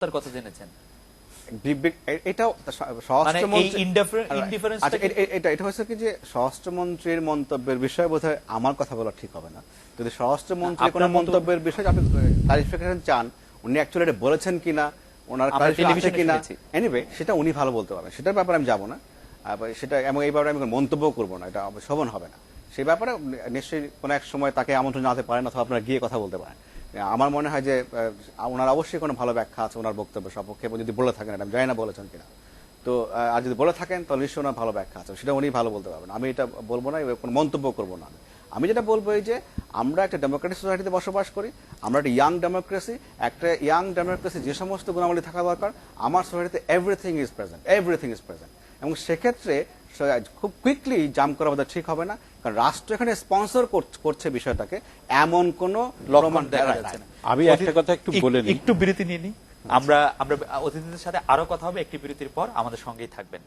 তার কথা জেনেছেন? এটাও এটা হচ্ছে কি যে স্বরাষ্ট্রমন্ত্রীর মন্তব্যের বিষয়ে বোধহয় আমার কথা বলা ঠিক হবে না। যদি স্বরাষ্ট্রমন্ত্রীর কোনো মন্তব্যের বিষয়ে আপনি ক্লারিফিকেশন চান, উনি অ্যাকচুয়ালি এটা বলেছেন কিনা, ওনার ক্লারিফিকেশন আছে কিনা, এনিওয়ে সেটা উনি ভালো বলতে পারবেন, সেটার ব্যাপারে আমি যাবো না। সেটা এবং এই ব্যাপারে আমি মন্তব্য করবো না, এটা শোভন হবে না। সেই ব্যাপারে নিশ্চয়ই কোনো এক সময় তাকে আমন্ত্রণ জানাতে পারেন অথবা আপনারা গিয়ে কথা বলতে পারেন। আমার মনে হয় যে ওনার অবশ্যই কোনো ভালো ব্যাখ্যা আছে ওনার বক্তব্যের সপক্ষে, যদি বলে থাকেন, আমি জানি না বলেছেন কিনা। তো আর যদি বলে থাকেন তাহলে নিশ্চয়ই ওনার ভালো ব্যাখ্যা আছে, সেটা উনি ভালো বলতে পারবেন। আমি এটা বলবো না, কোনো মন্তব্য করবো না। আমি যেটা বলবো এই যে আমরা একটা ডেমোক্রেটিক সোসাইটিতে বসবাস করি, আমরা একটা ইয়াং ডেমোক্রেসি। একটা ইয়াং ডেমোক্রেসি যে সমস্ত গুণাবলী থাকা দরকার, আমার সোসাইটিতে এভরিথিং ইজ প্রেজেন্ট। এবং সেক্ষেত্রে খুব কুইকলি জাম্প করা বোধহয় ঠিক হবে না, কারণ রাষ্ট্র এখানে স্পন্সর করছে বিষয়টাকে, এমন কোন লক্ষণ দেখা যাচ্ছে না। আমি একটা কথা একটু বলে নিই, একটু বিরতি নিয়ে নিই। আমরা অতিথিদের সাথে আরো কথা হবে একটি বিরতির পর, আমাদের সঙ্গেই থাকবেন।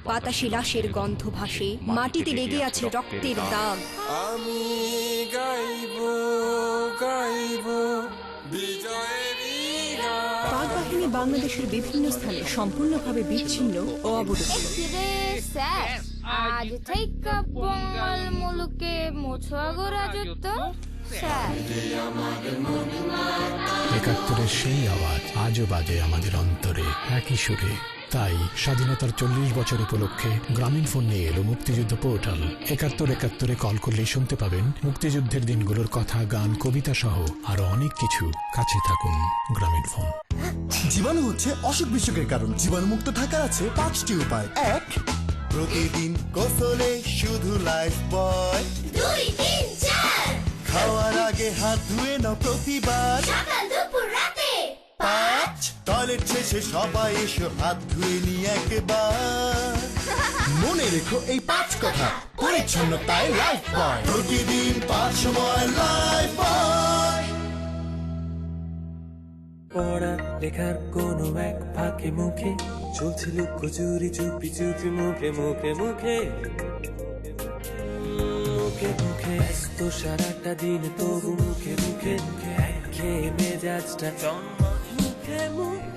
বাতাসে লাশের গন্ধ ভাসে, মাটিতে লেগে আছে রক্তের দাগ। আমি গাইবো গাইবো বিজয়েরই গান। পাক বাহিনী বাংলাদেশের বিভিন্ন স্থানে সম্পূর্ণভাবে বিচ্ছিন্ন ও অবরুদ্ধ। আজ থেকে পঙ্গল মুলুকে মুছাগো রাজত্ব। ৭১-এর সেই আওয়াজ আজও বাজে আমাদের অন্তরে একই সুরে। তাই স্বাধীনতার ৪০ বছর উপলক্ষে গ্রামীণ ফোন নিয়ে এলো মুক্তিযুদ্ধ পোর্টাল। ৭১-৭১-এ কল করলেই শুনতে পাবেন মুক্তিযুদ্ধের দিনগুলোর কথা, গান, কবিতা সহ আরো অনেক কিছু। কাছে থাকুন গ্রামীণ ফোন। জীবাণু হচ্ছে অসুখ বিসুখের কারণ। জীবাণুমুক্ত থাকার আছে ৫টি উপায়। ১, প্রতিদিন গোসলে শুধু লাইফবয়। ২, ৩, ৪, খাওয়ার আগে হাত ধুয়ে নাও প্রতিবার। সকাল দুপুর রাতে। ৫, টয়লেট শেষে সবাই এসো হাত ধুয়ে নিয়ে একবার। মনে রেখো এই ৫ কথা, পরিচ্ছন্নতায় লাইফবয়। প্রতিদিন ৫ সময় লাইফবয়। পড়া লেখার কোনো এক ফাঁকে মুখে চলছে লুকোচুরি, চুপি চুপি মুখে মুখে মুখে মুখে মুখে ব্যস্ত সারাটা দিন, তবু মুখে মুখে মুখে একঘেয়ে মেজাজটা চন্মন মুখে মুখে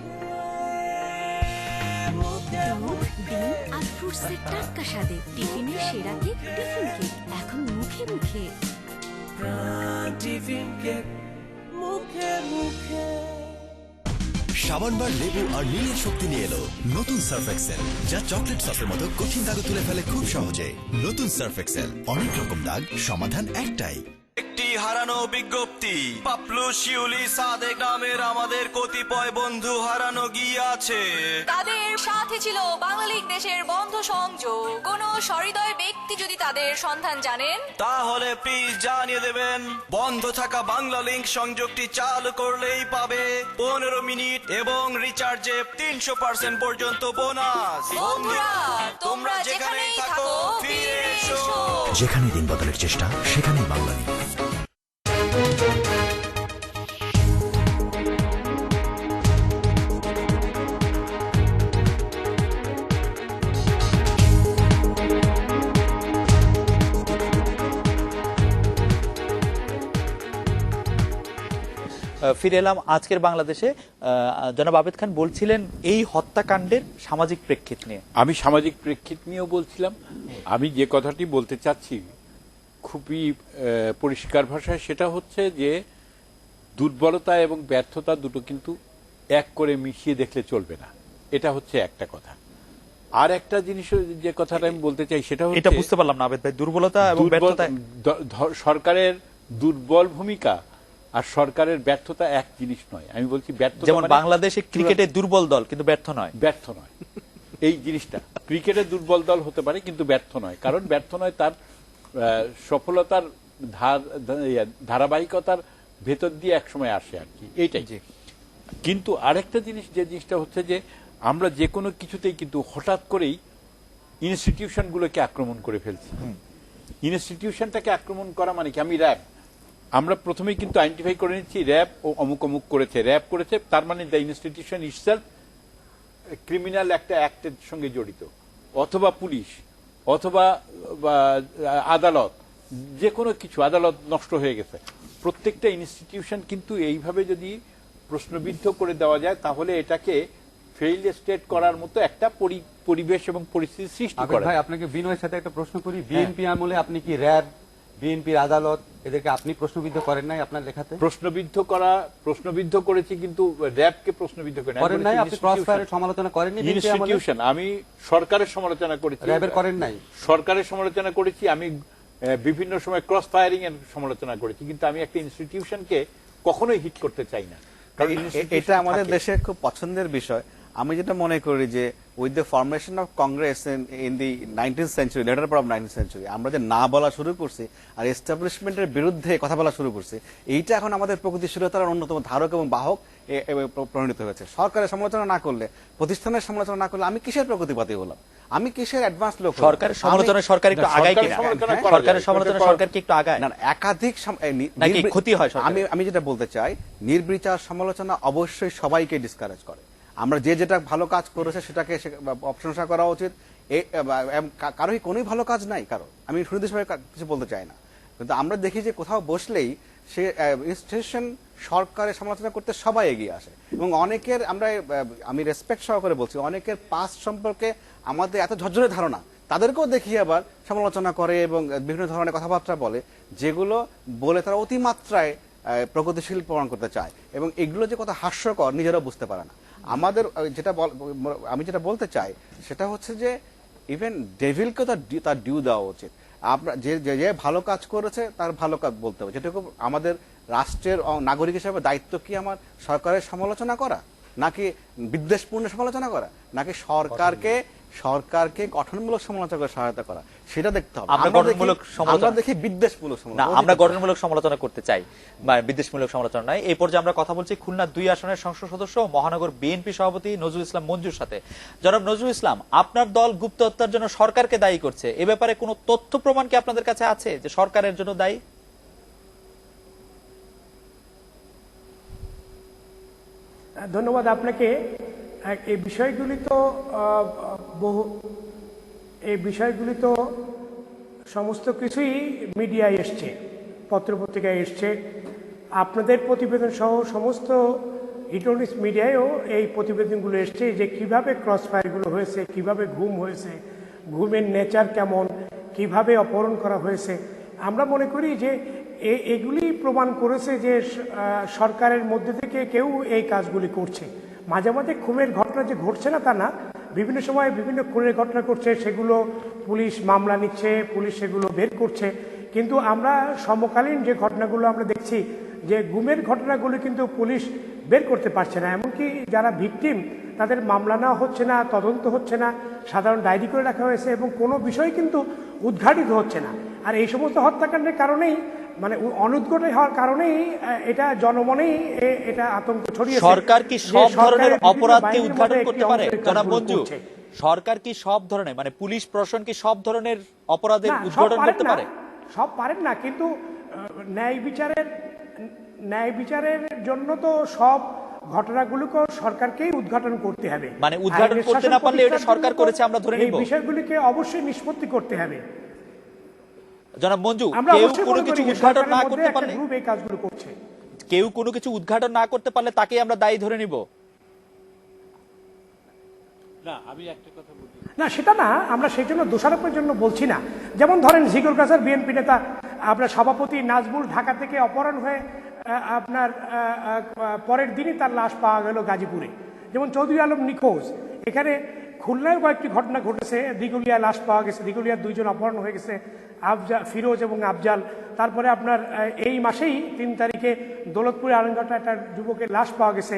ডিম আর ফ্রুটসের টাটকা স্বাদে টিফিনের সেরা কেক, টিফিন কেক এখন মুখে মুখে। টিফিন কেক মুখে মুখে। সাবানবার লেবু আর নীলের শক্তি নিয়ে এলো নতুন সার্ফ এক্সেল, যা চকলেট সসের মতো কঠিন দাগ তুলে ফেলে খুব সহজে। নতুন সার্ফ এক্সেল, অনেক রকম দাগ, সমাধান একটাই। একটি হারানো বিজ্ঞপ্তি, পাপলু, শিউলি, সাদেক নামের আমাদের কতিপয় বন্ধু হারানো গিয়াছে। তাদের সাথে ছিল বাংলালিংক দেশের বন্ধু সংযোগ। কোন সহৃদয় ব্যক্তি যদি তাদের সন্ধান জানেন, তাহলে প্লিজ জানিয়ে দেবেন। বন্ধ থাকা বাংলা লিংক সংযোগটি চালু করলেই পাবে 15 মিনিট এবং রিচার্জে 300% পর্যন্ত বোনাস। বন্ধুরা তোমরা যেখানেই থাকো ফিরে এসো। যেখানে দিন বদলের চেষ্টা, সেখানেই বাংলা লিংক। ফিরে এলাম আজকের বাংলাদেশে। জনাব আবেদ খান বলছিলেন এই হত্যাকাণ্ডের সামাজিক প্রেক্ষিত নিয়ে। আমি সামাজিক প্রেক্ষিত নিয়েও বলছিলাম। আমি যে কথাটি বলতে চাচ্ছি খুবই পরিষ্কার ভাষায়, সেটা হচ্ছে যে দুর্বলতা এবং ব্যর্থতা দুটো কিন্তু এক করে মিশিয়ে দেখলে চলবে না। এটা হচ্ছে একটা কথা। আর একটা জিনিস যে কথাটা আমি বলতে চাই সেটা হচ্ছে, এটা বুঝতে পারলাম না আবেদ ভাই, দুর্বলতা এবং ব্যর্থতা। সরকারের দুর্বল ভূমিকা আর সরকারের ব্যর্থতা এক জিনিস নয়। আমি বলছি ব্যর্থতা যেমন বাংলাদেশে ক্রিকেটে দুর্বল দল কিন্তু ব্যর্থ নয়। এই জিনিসটা ক্রিকেটে দুর্বল দল হতে পারে কিন্তু ব্যর্থ নয়। কারণ ব্যর্থ নয়, তার সফলতার ধারাবাহিকতার ভেতর দিয়ে একসময় আসে আর কি, এইটাই। কিন্তু আরেকটা জিনিস, যে জিনিসটা হচ্ছে যে আমরা যে কোনো কিছুতেই কিন্তু হঠাৎ করেই ইনস্টিটিউশনগুলোকে আক্রমণ করে ফেলছি। ইনস্টিটিউশনটাকে আক্রমণ করা মানে কি, আমি র্যাব আমরা প্রথমেই কিন্তু আইডেন্টিফাই করে নিচ্ছি র্যাব ও অমুক অমুক করেছে, র্যাব করেছে, তার মানে দ্য ইনস্টিটিউশন ইটসেলফ ক্রিমিনাল একটা অ্যাক্টের সঙ্গে জড়িত, অথবা পুলিশ, অথবা আদালত, যে কোনো কিছু, আদালত নষ্ট হয়ে গেছে। প্রত্যেকটা ইনস্টিটিউশন কিন্তু এইভাবে যদি প্রশ্নবিদ্ধ করে দেওয়া যায় তাহলে এটাকে ফেইল্ড স্টেট করার মতো একটা পরিবেশ এবং পরিস্থিতি সৃষ্টি করে। ভাই আপনাকে বিনয়ের সাথে একটা প্রশ্ন করি, বিএনপি আমলে আপনি কি র্যাব, বিএনপির আদালত এদেরকে আপনি প্রশ্নবিদ্ধ করেন নাই আপনার লেখাতে? প্রশ্নবিদ্ধ করেছি, কিন্তু র্যাবকে প্রশ্নবিদ্ধ করেন নাই। আপনি ক্রসফায়ারের সমালোচনা করেননি? ইনস্টিটিউশন আমি সরকারের সমালোচনা করেছি, র্যাবের করেন নাই। সরকারের সমালোচনা করেছি, আমি বিভিন্ন সময় ক্রস ফায়ারিং এর সমালোচনা করেছি, কিন্তু আমি একটা ইনস্টিটিউশনকে কখনোই হিট করতে চাই না। এটা আমাদের দেশে খুব পছন্দের বিষয়। আমি যেটা মনে করি যে with the formation of Congress in the 19th century, letter part of 19th century, আমরা যে না বলা শুরু করছি আর এস্টাবলিশমেন্টের বিরুদ্ধে কথা বলা শুরু করছি, এইটা এখন আমাদের প্রগতিশীলতার অন্যতম ধারক এবং বাহক পরিণত হয়েছে। সরকারের সমালোচনা না করলে, প্রতিষ্ঠানের সমালোচনা না করলে আমি কিসের প্রগতিবাদী হলাম? আমি কিসের অ্যাডভান্স লোক? সরকারের সমালোচনা সরকার একটু আগায় কিনা? সরকারের সমালোচনা সরকার কি একটু আগায়? না, একাধিক নাকি ক্ষতি হয়? আমি যেটা বলতে চাই, নির্বিচার সমালোচনা অবশ্যই সবাইকে ডিসকারেজ করে। আমরা যে যেটা ভালো কাজ করেছে সেটাকে প্রশংসা করা উচিত। কারোই কোনোই ভালো কাজ নাই কারো, আমি সুনির্দিষ্টভাবে কিছু বলতে চাই না, কিন্তু আমরা দেখি যে কোথাও বসলেই সে ইনস্টিটিউশন সরকারের সমালোচনা করতে সবাই এগিয়ে আসে। এবং অনেকের আমি রেসপেক্ট সহকারে বলছি, অনেকের পাস্ট সম্পর্কে আমাদের এত ঝরঝরে ধারণা, তাদেরকেও দেখি আবার সমালোচনা করে এবং বিভিন্ন ধরনের কথাবার্তা বলে, যেগুলো বলে তারা অতিমাত্রায় প্রগতিশীল প্রমাণ করতে চায়, এবং এগুলো যে কত হাস্যকর নিজেরাও বুঝতে পারে না। আমাদের আমি যেটা বলতে চাই সেটা হচ্ছে যে ইভেন ডেভিলকে তার ডিউ দেওয়া উচিত। আপনার যে ভালো কাজ করেছে তার ভালো কাজ বলতে হবে। যেটুকু আমাদের রাষ্ট্রের নাগরিক হিসেবে দায়িত্ব কি আমার সরকারের সমালোচনা করা, নাকি বিদ্বেষপূর্ণ সমালোচনা করা, নাকি সরকারকে গঠনমূলক সমালোচনা করে সহায়তা করা, সেটা দেখতে হবে। আমরা দেখি বিদ্বেষমূলক সমালোচনা, আমরা গঠনমূলক সমালোচনা করতে চাই, বিদ্বেষমূলক সমালোচনা নয়। এই পর্যায়ে আমরা কথা বলছি খুলনা 2 আসনের সংসদ সদস্য মহানগর বিএনপি সভাপতি নজরুল ইসলাম মঞ্জুর সাথে। জনাব নজরুল ইসলাম, আপনার দল গুপ্ত হত্যার জন্য সরকারকে দায়ী করছে, এ ব্যাপারে কোনো তথ্য প্রমাণ কি আপনাদের কাছে আছে যে সরকারের জন্য দায়ী? ধন্যবাদ আপনাকে। এই বিষয়গুলি তো সমস্ত কিছুই মিডিয়ায় এসছে, পত্রপত্রিকায় এসছে, আপনাদের প্রতিবেদন সহ সমস্ত ইলেকট্রনিক্স মিডিয়ায়ও এই প্রতিবেদনগুলো এসছে যে কিভাবে ক্রস ফায়ারগুলো হয়েছে, কিভাবে ঘুম হয়েছে, ঘুমের নেচার কেমন, কিভাবে অপহরণ করা হয়েছে। আমরা মনে করি যে এগুলি প্রমাণ করেছে যে সরকারের মধ্যে থেকে কেউ এই কাজগুলি করছে। মাঝে মাঝে খুনের ঘটনা যে ঘটছে না তা না, বিভিন্ন সময় বিভিন্ন খুনের ঘটনা করছে, সেগুলো পুলিশ মামলা নিচ্ছে, পুলিশ সেগুলো বের করছে, কিন্তু আমরা সমকালীন যে ঘটনাগুলো আমরা দেখছি যে গুমের ঘটনাগুলো কিন্তু পুলিশ বের করতে পারছে না। এমনকি যারা ভিকটিম তাদের মামলা নেওয়া হচ্ছে না, তদন্ত হচ্ছে না, সাধারণ ডায়েরি করে রাখা হয়েছে এবং কোনো বিষয় কিন্তু উদ্ঘাটিত হচ্ছে না। আর এই সমস্ত হত্যাকাণ্ডের কারণেই, মানে অনুদ্ঘাটিত হওয়ার কারণেই এটা জনমনেই এটা আতঙ্ক ছড়িয়েছে। সরকার কি সব ধরনের অপরাধকে উদ্ঘাটন করতে পারে জনাব মঞ্জু? সরকার কি সব ধরনের, মানে পুলিশ প্রশাসন কি সব ধরনের অপরাধের উদ্ঘাটন করতে পারে? সব পারেন না, কিন্তু ন্যায় বিচারের জন্য তো সব ঘটনাগুলোকে সরকারকেই উদ্ঘাটন করতে হবে। মানে উদ্ঘাটন করতে না পারলে এটা সরকার করেছে আমরা ধরে নিব? এই বিষয়গুলিকে অবশ্যই নিষ্পত্তি করতে হবে। জনাব মঞ্জু, কেউ কোনো কিছু উদ্ঘাটন না করতে পারলে, এই কাজগুলো করছে, কেউ কোনো কিছু উদ্ঘাটন না করতে পারলে তাকে আমরা দায়ী ধরে নিব? না, আমি একটা কথা বলি না, সেটা না, আমরা সেই জন্য দোষারোপের জন্য বলছি না। যেমন ধরেন জিগর কাসার বিএনপি নেতা আপনার সভাপতি নাজমুল ঢাকা থেকে অপহরণ হয়ে আপনার পরের দিনই তার লাশ পাওয়া গেল গাজীপুরে। যেমন চৌধুরী আলম নিখোঁজ, এখানে খুলনায় কয়েকটি ঘটনা ঘটেছে, দিঘুলিয়া লাশ পাওয়া গেছে, দিঘুলিয়ার 2 জন অপহরণ হয়ে গেছে, ফিরোজ এবং আফজাল। তারপরে আপনার এই মাসেই 3 তারিখে দৌলতপুরে আলমঘাটা একটা যুবকের লাশ পাওয়া গেছে,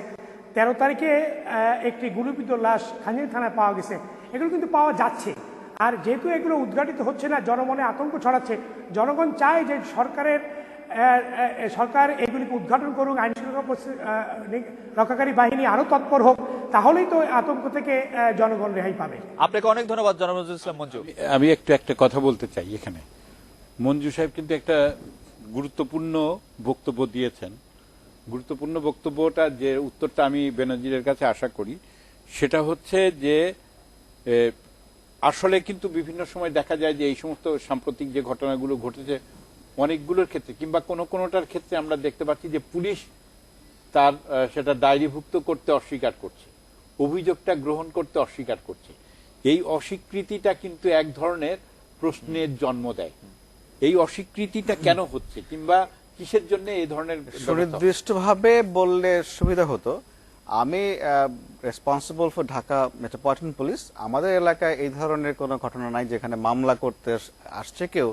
13 তারিখে একটি গুলিবিদ্ধ লাশ খাঞ্জির থানায় পাওয়া গেছে। এগুলো কিন্তু পাওয়া যাচ্ছে, আর যেহেতু এগুলো উদ্ঘাটিত হচ্ছে না, জনমনে আতঙ্ক ছড়াচ্ছে। জনগণ চায় যে সরকার এগুলিকে উদ্ঘাটন করুক, আইন শৃঙ্খলা রক্ষাকারী বাহিনী আরো তৎপর হোক, তাহলেই তো আতঙ্ক থেকে জনগণ রেহাই পাবে। আপনাকে অনেক ধন্যবাদ জনাব নজরুল ইসলাম মঞ্জু। আমি একটা কথা বলতে চাই এখানে। মঞ্জু সাহেব কিন্তু একটা গুরুত্বপূর্ণ বক্তব্য দিয়েছেন। গুরুত্বপূর্ণ বক্তব্যটা যে উত্তরটা আমি বেনজিরের কাছে আশা করি সেটা হচ্ছে যে আসলে কিন্তু বিভিন্ন সময় দেখা যায় যে এই সমস্ত সাম্প্রতিক যে ঘটনাগুলো ঘটেছে অনেকগুলোর ক্ষেত্রে কিংবা কোনোটার ক্ষেত্রে আমরা দেখতে পাচ্ছি যে পুলিশ তার সেটা ডায়েরিভুক্ত করতে অস্বীকার করছে, অভিযোগটা গ্রহণ করতে অস্বীকার করছে। এই অস্বীকৃতিটা কিন্তু এক ধরনের প্রশ্নের জন্ম দেয়। এই অস্বীকৃতিটা কেন হচ্ছে কিংবা কিসের জন্য এই ধরনের? সুনির্দিষ্টভাবে বললে সুবিধা হতো। আমি responsible for Dhaka metropolitan police. আমাদের এলাকায় এই ধরনের কোনো ঘটনা নাই যেখানে মামলা করতে আসছে কেউ,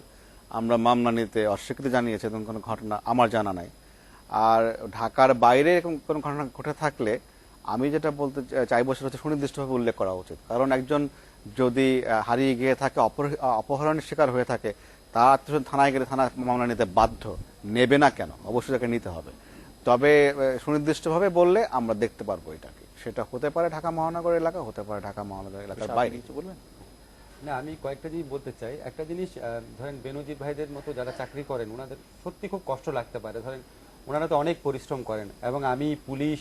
আমরা মামলা নিতে অস্বীকৃতি জানিয়েছে, এরকম কোনো ঘটনা আমার জানা নাই। আর ঢাকার বাইরে এরকম কোনো ঘটনা ঘটে থাকলে আমি যেটা বলতে চাইবো সেটা হচ্ছে সুনির্দিষ্টভাবে উল্লেখ করা উচিত। কারণ একজন যদি হারিয়ে গিয়ে থাকে, অপহরণের শিকার হয়ে থাকে, তার আত্মীয় থানায় গেলে থানা মামলা নিতে বাধ্য, নেবে না কেন? অবশ্যই তাকে নিতে হবে। তবে সুনির্দিষ্টভাবে বললে আমরা দেখতে পারবো এটাকে। সেটা হতে পারে ঢাকা মহানগর এলাকা, হতে পারে ঢাকা মহানগর এলাকার বাইরে। কিছু বলবেন? না, আমি কয়েকটা জিনিস বলতে চাই। একটা জিনিস, ধরেন বেনজির ভাইদের মতো যারা চাকরি করেন ওনাদের সত্যি খুব কষ্ট লাগতে পারে। ধরেন ওনারা তো অনেক পরিশ্রম করেন এবং আমি পুলিশ,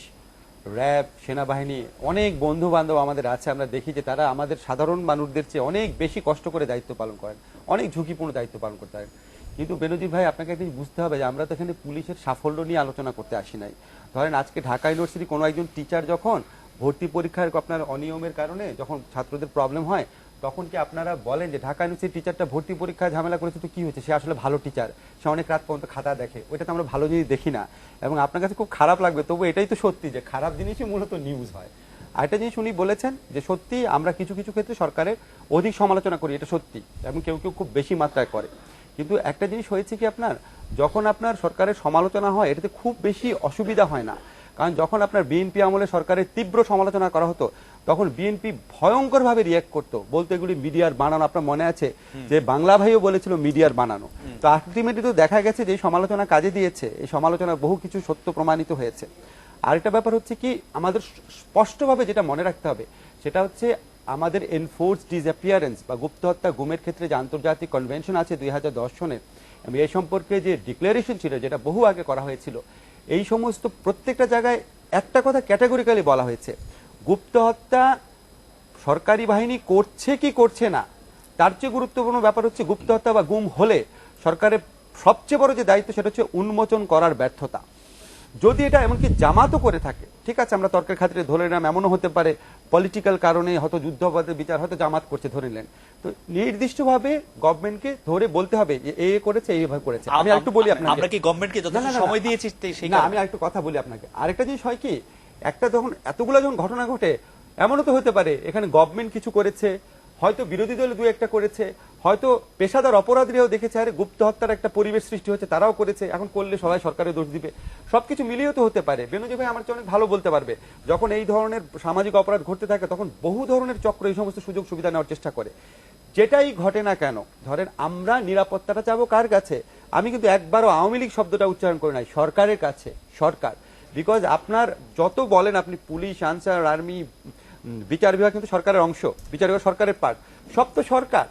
র্যাব, সেনাবাহিনী, অনেক বন্ধু বান্ধব আমাদের আছে, আমরা দেখি যে তারা আমাদের সাধারণ মানুষদের চেয়ে অনেক বেশি কষ্ট করে দায়িত্ব পালন করেন, অনেক ঝুঁকিপূর্ণ দায়িত্ব পালন করতে পারেন। কিন্তু বেনজির ভাই, আপনাকে একদিন বুঝতে হবে যে আমরা তো এখানে পুলিশের সাফল্য নিয়ে আলোচনা করতে আসি নাই। ধরেন আজকে ঢাকা ইউনিভার্সিটি কোনো একজন টিচার যখন ভর্তি পরীক্ষার আপনার অনিয়মের কারণে যখন ছাত্রদের প্রবলেম হয়, তখন কি আপনারা বলেন যে ঢাকা ইউনিভার্সিটি টিচারটা ভর্তি পরীক্ষায় ঝামেলা করেছে তো কি হয়েছে, সে আসলে ভালো টিচার, সে অনেক রাত পর্যন্ত খাতা দেখে? ওইটা তো আমরা ভালো জিনিস দেখি না, এবং আপনার কাছে খুব খারাপ লাগবে। তবু এটাই তো সত্যি যে খারাপ জিনিসই মূলত নিউজ হয়। আরেকটা জিনিস উনি বলেছেন যে সত্যি আমরা কিছু কিছু ক্ষেত্রে সরকারের অধিক সমালোচনা করি, এটা সত্যি, এবং কেউ কেউ খুব বেশি মাত্রায় করে। কিন্তু একটা জিনিস হয়েছে কি, আপনার যখন আপনার সরকারের সমালোচনা হয় এটাতে খুব বেশি অসুবিধা হয় না। কারণ যখন আপনার বিএনপি আমলে সরকারের তীব্র সমালোচনা করা হতো তখন বিএনপি ভয়ঙ্করভাবে রিয়াক্ট করতো, বলতো এগুলি মিডিয়ার বানানো। আপনার মনে আছে যে বাংলা ভাইও বলেছিল মিডিয়ার বানানো। তো আলটিমেটলি তো দেখা গেছে যে এই সমালোচনা কাজে দিয়েছে, এই সমালোচনার বহু কিছু সত্য প্রমাণিত হয়েছে। আরেকটা ব্যাপার হচ্ছে কি, আমাদের স্পষ্টভাবে যেটা মনে রাখতে হবে সেটা হচ্ছে আমাদের এনফোর্স ডিসঅ্যাপিয়ারেন্স বা গুপ্ত হত্যা গুমের ক্ষেত্রে যে আন্তর্জাতিক কনভেনশন আছে 2010 সনে, এবং এই সম্পর্কে যে ডিক্লারেশন ছিল যেটা বহু আগে করা হয়েছিল, এই সমস্ত প্রত্যেকটা জায়গায় একটা কথা ক্যাটাগরিক্যালি বলা হয়েছে, গুপ্ত হত্যা সরকারি বাহিনী করছে কি করছে না, তার চেয়ে গুরুত্বপূর্ণ ব্যাপার হচ্ছে গুপ্ত হত্যা বা গুম হলে সরকারের সবচেয়ে বড় যে দায়িত্ব সেটা হচ্ছে উন্মোচন করার ব্যর্থতা। যদি এটা এমনকি জামাতও করে থাকে, ঠিক আছে, আমরা তর্কের খাতিরে ধরে নিলাম, এমনও হতে পারে পলিটিক্যাল কারণে হয়তো যুদ্ধাপরাধের বিচার হয়তো জামাত করছে ধরে নিলেন, তো নির্দিষ্টভাবে গভর্নমেন্টকে ধরে বলতে হবে যে এ করেছে, এইভাবে করেছে। আমি আরেকটু বলি আপনাকে, আমরা কি গভর্নমেন্টকে যথেষ্ট সময় দিয়েছি? না, আমি আরেকটু কথা বলি আপনাকে। আরেকটা জিনিস হয় কি, একটা যখন এতগুলো যখন ঘটনা ঘটে, এমনও তো হতে পারে এখানে গভর্নমেন্ট কিছু করেছে, হয়তো বিরোধী দল দু একটা করেছে, হয়তো পেশাদার অপরাধীরাও দেখেছে আরে গুপ্ত হত্যার একটা পরিবেশ সৃষ্টি হচ্ছে, তারাও করেছে, এখন করলে সবাই সরকারের দোষ দিবে। সবকিছু মিলিয়েও তো হতে পারে। বেনজির ভাই আমার চেয়ে অনেক ভালো বলতে পারবে, যখন এই ধরনের সামাজিক অপরাধ ঘটতে থাকে তখন বহু ধরনের চক্র এই সমস্ত সুযোগ সুবিধা নেওয়ার চেষ্টা করে। যেটাই ঘটে না কেন, ধরেন আমরা নিরাপত্তাটা চাবো কার কাছে? আমি কিন্তু একবারও আওয়ামী লীগ শব্দটা উচ্চারণ করি নাই, সরকারের কাছে। সরকার, বিকজ আপনার যত বলেন আপনি পুলিশ, আনসার, আর্মি, বিচার বিভাগ কিন্তু সরকারের অংশ, বিচার বিভাগ সরকারের পার্ট, সব তো সরকার।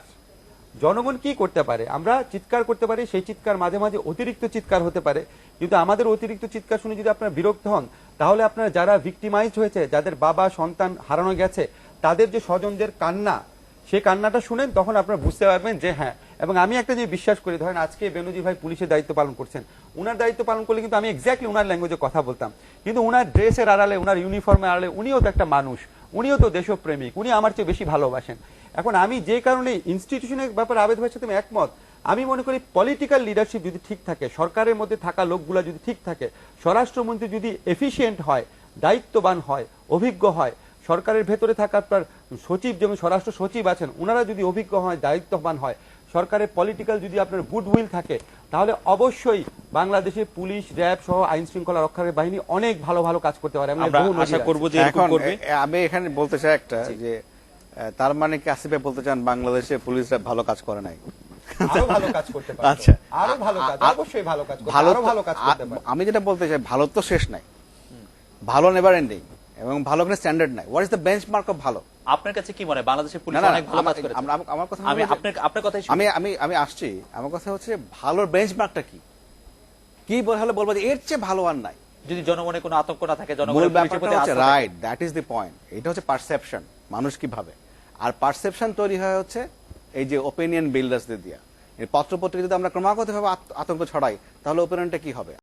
জনগণ কি করতে পারে? আমরা চিৎকার করতে পারি, সেই চিৎকার মাঝে মাঝে অতিরিক্ত চিৎকার হতে পারে, কিন্তু আমাদের অতিরিক্ত চিৎকার শুনে যদি আপনারা বিরক্ত হন, তাহলে আপনারা যারা ভিক্টিমাইজড হয়েছে, যাদের বাবা সন্তান হারানো গেছে, তাদের যে স্বজনদের কান্না, সেই কান্নাটা শুনেন, তখন আপনারা বুঝতে পারবেন যে হ্যাঁ। এবং আমি একটা যে বিশ্বাস করি, ধরেন আজকে বেনজির ভাই পুলিশের দায়িত্ব পালন করছেন, উনার দায়িত্ব পালন করলে কিন্তু আমি এক্স্যাক্টলি উনার ল্যাঙ্গুয়েজে কথা বলতাম, কিন্তু উনার ড্রেসের আড়ালে, উনার ইউনিফর্মের আড়ালে উনিও তো একটা মানুষ, উনিও তো দেশপ্রেমিক, উনি আমার চেয়ে বেশি ভালোবাসেন। এখন আমি যে কারণে ইনস্টিটিউশনের ব্যাপারে আবেদ ভাইয়ের সাথে একমত, আমি মনে করি পলিটিক্যাল লিডারশিপ যদি ঠিক থাকে, সরকারের মধ্যে থাকা লোকগুলা যদি ঠিক থাকে, স্বরাষ্ট্রমন্ত্রী যদি এফিশিয়েন্ট হয়, দায়িত্ববান হয়, অভিজ্ঞ হয়, সরকারের ভেতরে থাকা আপনার সচিব যেমন স্বরাষ্ট্র সচিব আছেন, ওনারা যদি অভিজ্ঞ হয়, দায়িত্ববান হয়, সরকারের পলিটিক্যাল যদি আপনার গুডউইল থাকে, তাহলে অবশ্যই বাংলাদেশে পুলিশ, র্যাব সহ আইন শৃঙ্খলা রক্ষাকারী বাহিনী অনেক ভালো ভালো কাজ করতে পারে। আশা করবো যে এরকম করবে। আমি এখানে বলতে চাই একটা, যে তার মানে কি আসিফে বলতে চান বাংলাদেশে পুলিশরা ভালো কাজ করে নাই? আরো ভালো কাজ করতে পারে। আচ্ছা, আরো ভালো কাজ, অবশ্যই ভালো কাজ করতে, আরো ভালো কাজ করতে পারে। আমি যেটা বলতে চাই, ভালো তো শেষ নাই, ভালো নেভার এন্ডিং, এবং ভালো কোনো স্ট্যান্ডার্ড নাই। What is the benchmark of ভালো? আপনার কাছে কি মনে হয় বাংলাদেশের পুলিশ অনেক ভালো কাজ করেছে? আমার কথা আপনার কথাই আমি আসছি, আমার কথা হচ্ছে ভালোর বেঞ্চমার্কটা কি? কি হলে বলবো যে এর চেয়ে ভালো আর নাই। যদি জনমনে কোনো আতঙ্ক না থাকে, মূল জনগণের পুলিশের ব্যাপারটা প্রতি হচ্ছে আস্থা থাকে। Right, that is the point. এটা হচ্ছে পারসেপশন, মানুষ কি ভাবে। আর পারসেপশন তৈরি হয় হচ্ছে এই যে ওপিনিয়ন বিল্ডার্সদের দিয়া। এই পত্রপত্রিকা যদি আমরা ক্রমাগতভাবে আতঙ্ক ছড়াই, তাহলে ওপিনিয়নটা কি হবে?